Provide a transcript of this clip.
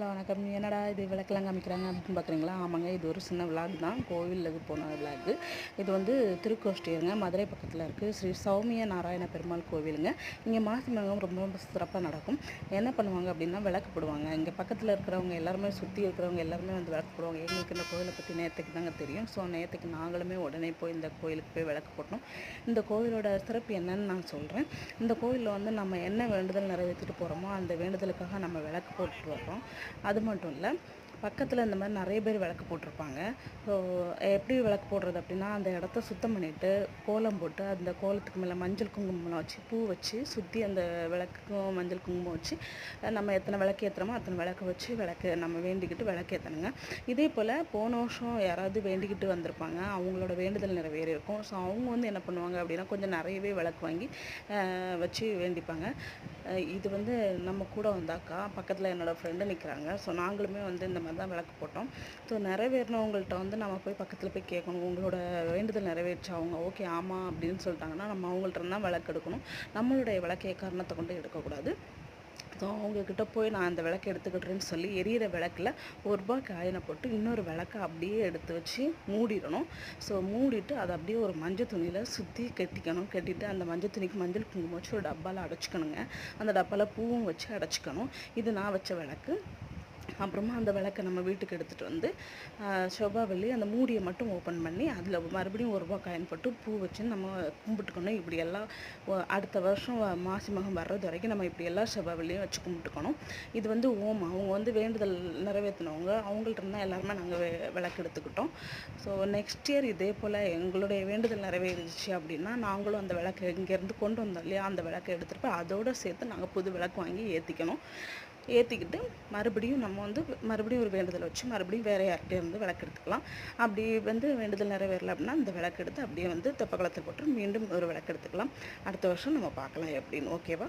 Hello வணக்கம். என்னடா இது விளக்கெல்லாம் காமிக்கிறாங்க அப்படின்னு பார்க்குறீங்களா? ஆமாங்க, இது ஒரு சின்ன விளாக் தான், கோவிலுக்கு போன விளாக்கு. இது வந்து திருக்கோஷ்டியருங்க, மதுரை பக்கத்தில் இருக்குது. ஸ்ரீ சௌமிய நாராயண பெருமாள் கோவிலுங்க. இங்கே மாசி மகம் ரொம்ப ரொம்ப சிறப்பாக நடக்கும். என்ன பண்ணுவாங்க அப்படின்னா, விளக்கு போடுவாங்க. இங்கே பக்கத்தில் இருக்கிறவங்க எல்லாருமே, சுற்றி இருக்கிறவங்க எல்லாருமே வந்து விளக்கு போடுவாங்க. எங்களுக்கு இந்த கோவிலை பற்றி நேற்றுக்கு தாங்க தெரியும். ஸோ நேற்றுக்கு நாங்களுமே உடனே போய் இந்த கோயிலுக்கு போய் விளக்கு போட்டோம். இந்த கோவிலோட சிறப்பு என்னன்னு நான் சொல்கிறேன். இந்த கோவிலில் வந்து நம்ம என்ன வேண்டுதல் நிறைவேற்றிட்டு போகிறோமோ அந்த வேண்டுதலுக்காக நம்ம விளக்கு போட்டுட்டு வர்றோம். அது மட்டும் இல்லை, பக்கத்தில் இந்த மாதிரி நிறைய பேர் விளக்கு போட்டிருப்பாங்க. ஸோ எப்படி விளக்கு போடுறது அப்படின்னா, அந்த இடத்த சுத்தம் பண்ணிவிட்டு கோலம் போட்டு அந்த கோலத்துக்கு மேலே மஞ்சள் குங்குமம் வச்சு பூ வச்சு சுற்றி அந்த விளக்குக்கும் மஞ்சள் குங்குமம் வச்சு நம்ம எத்தனை விளக்கு ஏற்றுறோமோ அத்தனை விளக்கு வச்சு விளக்கு நம்ம வேண்டிக்கிட்டு விளக்கு ஏற்றணுங்க. இதே போல் போன வருஷம் யாராவது வேண்டிக்கிட்டு வந்திருப்பாங்க, அவங்களோட வேண்டுதல் நிறைவேறி இருக்கும். ஸோ அவங்க வந்து என்ன பண்ணுவாங்க அப்படின்னா, கொஞ்சம் நிறையவே விளக்கு வாங்கி வச்சு வேண்டிப்பாங்க. இது வந்து நம்ம கூட வந்தாக்கா பக்கத்தில் என்னோடய ஃப்ரெண்டு நிற்கிறாங்க. ஸோ நாங்களுமே வந்து இந்த மாதிரி தான் விளக்கு போட்டோம். ஸோ நிறைவேறினவங்கள்ட்ட வந்து நம்ம போய் பக்கத்தில் போய் கேட்கணும், உங்களோட வேண்டுதல் நிறைவேற்று. அவங்க ஓகே ஆமாம் அப்படின்னு சொல்லிட்டாங்கன்னா நம்ம அவங்கள்ட்ட தான் விளக்கு எடுக்கணும். நம்மளுடைய விளக்கைய காரணத்தை கொண்டு எடுக்கக்கூடாது. ஸோ அவங்கக்கிட்ட போய் நான் அந்த விளக்கு எடுத்துக்கிட்டுறேன்னு சொல்லி எரியிற விளக்கில் ₹1 காயினை போட்டு இன்னொரு விளக்கை அப்படியே எடுத்து வச்சு மூடிடணும். ஸோ மூடிட்டு அதை அப்படியே ஒரு மஞ்சள் துணியில் சுற்றி கட்டிக்கணும். கட்டிட்டு அந்த மஞ்சள் துணிக்கு மஞ்சள் குங்குமம் வச்சு ஒரு டப்பாவில் அடைச்சிக்கணுங்க. அந்த டப்பாவில் பூவும் வச்சு அடைச்சிக்கணும். இது நான் வச்ச விளக்கு. அப்புறமா அந்த விளக்கை நம்ம வீட்டுக்கு எடுத்துகிட்டு வந்து செவ்வாய் அந்த மூடியை மட்டும் ஓப்பன் பண்ணி அதில் மறுபடியும் ₹1 காயின் போட்டு பூ வச்சு நம்ம கும்பிட்டுக்கணும். இப்படியெல்லாம் அடுத்த வருஷம் மாசி மகம் வர்றது வரைக்கும் நம்ம இப்படியெல்லாம் செவ்வாய் வச்சு கும்பிட்டுக்கணும். இது வந்து அவங்க வந்து வேண்டுதல் நிறைவேற்றினவங்க, அவங்கள்ட்ட இருந்தால் எல்லாருமே நாங்கள் விளக்கு எடுத்துக்கிட்டோம். ஸோ நெக்ஸ்ட் இயர் இதே போல் எங்களுடைய வேண்டுதல் நிறைவேறிச்சு அப்படின்னா நாங்களும் அந்த விளக்கு இங்கேருந்து கொண்டு வந்தோம் இல்லையா, அந்த விளக்கை எடுத்துகிட்டு போய் அதோடு சேர்த்து நாங்கள் புது விளக்கு வாங்கி ஏற்றிக்கிட்டு மறுபடியும் நம்ம வந்து மறுபடியும் ஒரு வேண்டுதல் வச்சு மறுபடியும் வேறு யார்கிட்டே இருந்து விளக்கு எடுத்துக்கலாம். அப்படி வந்து வேண்டுதல் நிறைவேறல அப்படின்னா இந்த விளக்கு எடுத்து அப்படியே வந்து தெப்பக்குளத்தில் போட்டு மீண்டும் ஒரு விளக்கு எடுத்துக்கலாம். அடுத்த வருஷம் நம்ம பார்க்கலாம் எப்படின்னு. ஓகேவா?